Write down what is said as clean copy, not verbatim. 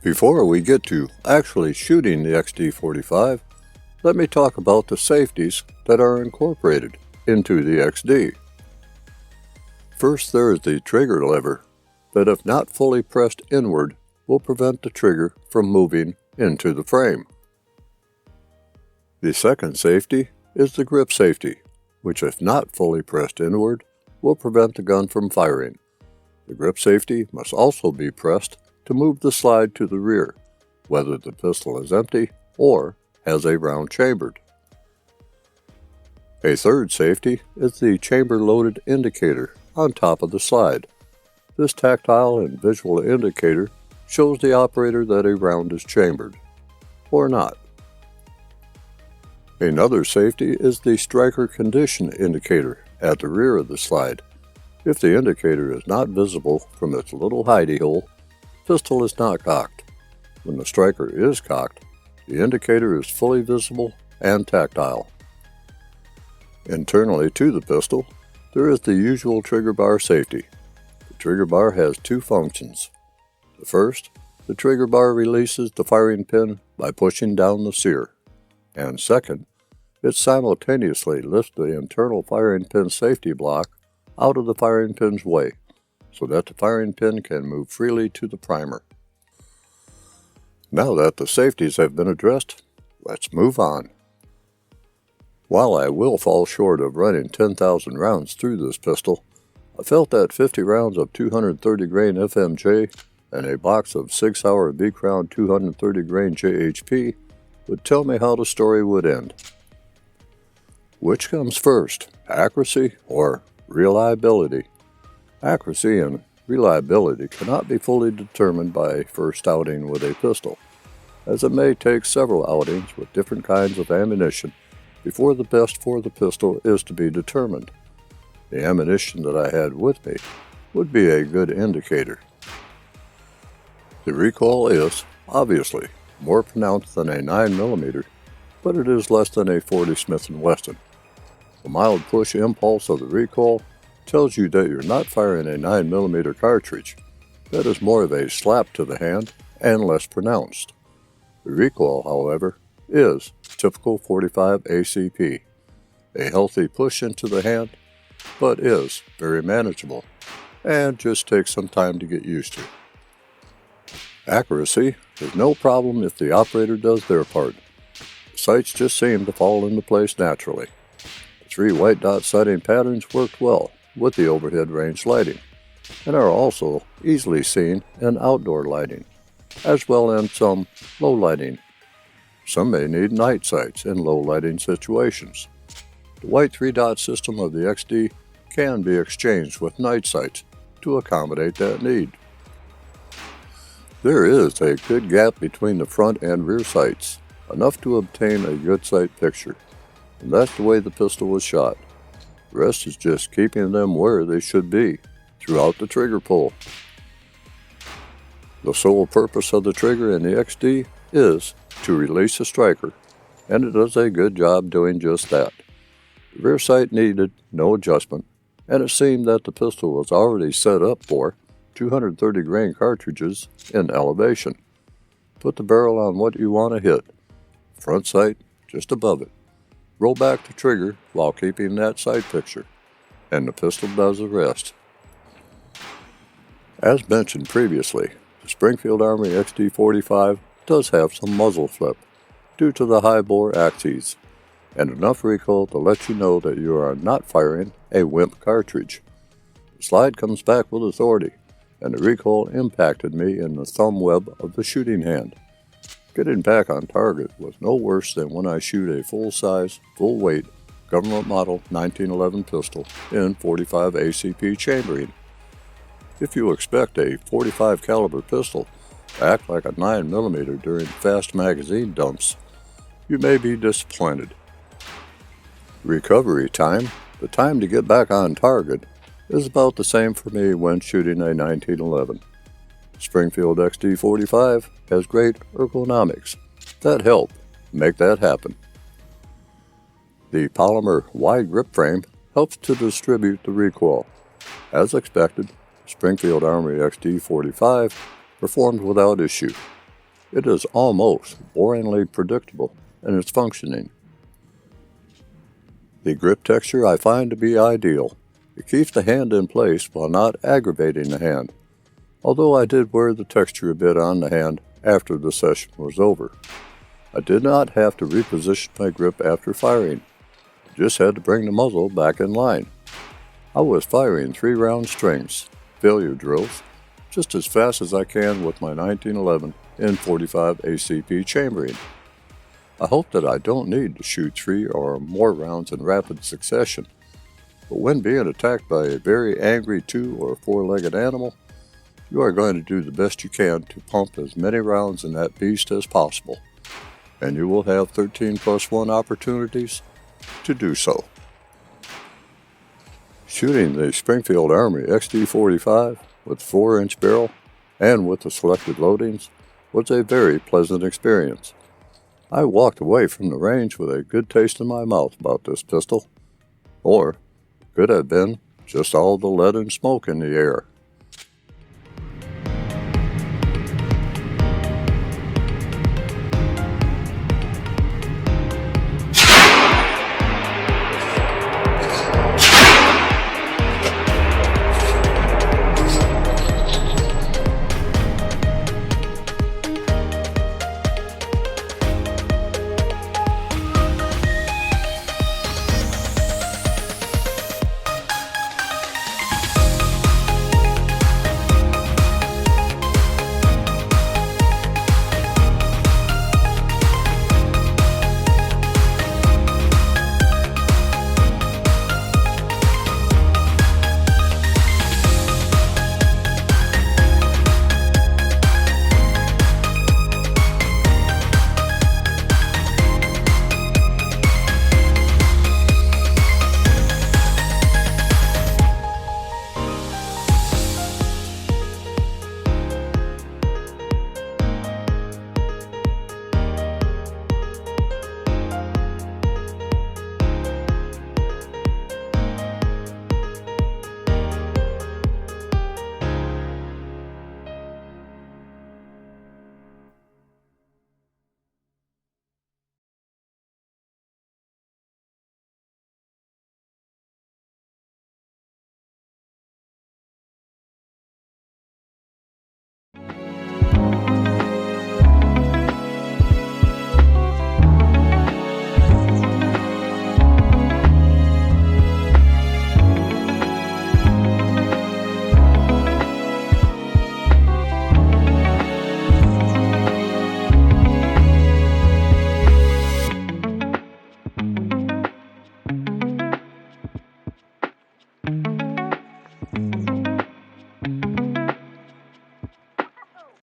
Before we get to actually shooting the XD45, let me talk about the safeties that are incorporated into the XD. First, there is the trigger lever that, if not fully pressed inward, will prevent the trigger from moving into the frame. The second safety is the grip safety, which, if not fully pressed inward, will prevent the gun from firing. The grip safety must also be pressed to move the slide to the rear, whether the pistol is empty or has a round chambered. A third safety is the chamber-loaded indicator on top of the slide. This tactile and visual indicator shows the operator that a round is chambered, or not. Another safety is the striker condition indicator at the rear of the slide. If the indicator is not visible from its little hidey hole, the pistol is not cocked. When the striker is cocked, the indicator is fully visible and tactile. Internally to the pistol, there is the usual trigger bar safety. The trigger bar has two functions. The first, the trigger bar releases the firing pin by pushing down the sear. And second, it simultaneously lifts the internal firing pin safety block out of the firing pin's way, so that the firing pin can move freely to the primer. Now that the safeties have been addressed, let's move on. While I will fall short of running 10,000 rounds through this pistol, I felt that 50 rounds of 230 grain FMJ and a box of 6-hour V-Crown 230 grain JHP would tell me how the story would end. Which comes first, accuracy or reliability? Accuracy and reliability cannot be fully determined by a first outing with a pistol, as it may take several outings with different kinds of ammunition before the best for the pistol is to be determined. The ammunition that I had with me would be a good indicator. The recoil is, obviously, more pronounced than a 9mm, but it is less than a 40 Smith & Wesson. The mild push impulse of the recoil tells you that you're not firing a 9mm cartridge. That is more of a slap to the hand and less pronounced. The recoil, however, is typical 45 ACP, a healthy push into the hand, but is very manageable and just takes some time to get used to. Accuracy is no problem if the operator does their part. The sights just seem to fall into place naturally. The 3 white dot sighting patterns worked well with the overhead range lighting, and are also easily seen in outdoor lighting, as well as some low lighting. Some may need night sights in low lighting situations. The white 3-dot system of the XD can be exchanged with night sights to accommodate that need. There is a good gap between the front and rear sights, enough to obtain a good sight picture, and that's the way the pistol was shot. The rest is just keeping them where they should be throughout the trigger pull. The sole purpose of the trigger in the XD is to release the striker, and it does a good job doing just that. The rear sight needed no adjustment, and it seemed that the pistol was already set up for 230 grain cartridges in elevation. Put the barrel on what you want to hit. Front sight just above it. Roll back the trigger while keeping that sight picture, and the pistol does the rest. As mentioned previously, the Springfield Armory XD45 does have some muzzle flip due to the high bore axes, and enough recoil to let you know that you are not firing a wimp cartridge. The slide comes back with authority, and the recoil impacted me in the thumb web of the shooting hand. Getting back on target was no worse than when I shoot a full-size, full-weight, government model 1911 pistol in 45 ACP chambering. If you expect a 45 caliber pistol to act like a 9mm during fast magazine dumps, you may be disappointed. Recovery time, the time to get back on target, is about the same for me when shooting a 1911. Springfield XD45 has great ergonomics that help make that happen. The polymer wide grip frame helps to distribute the recoil. As expected, Springfield Armory XD45 performed without issue. It is almost boringly predictable in its functioning. The grip texture I find to be ideal. It keeps the hand in place while not aggravating the hand, although I did wear the texture a bit on the hand after the session was over. I did not have to reposition my grip after firing. I just had to bring the muzzle back in line. I was firing 3-round strings, failure drills, just as fast as I can with my 1911 N45 ACP chambering. I hope that I don't need to shoot 3 or more rounds in rapid succession, but when being attacked by a very angry 2 or 4-legged animal, you are going to do the best you can to pump as many rounds in that beast as possible, and you will have 13+1 opportunities to do so. Shooting the Springfield Armory XD45 with 4-inch barrel and with the selected loadings was a very pleasant experience. I walked away from the range with a good taste in my mouth about this pistol, or could have been just all the lead and smoke in the air.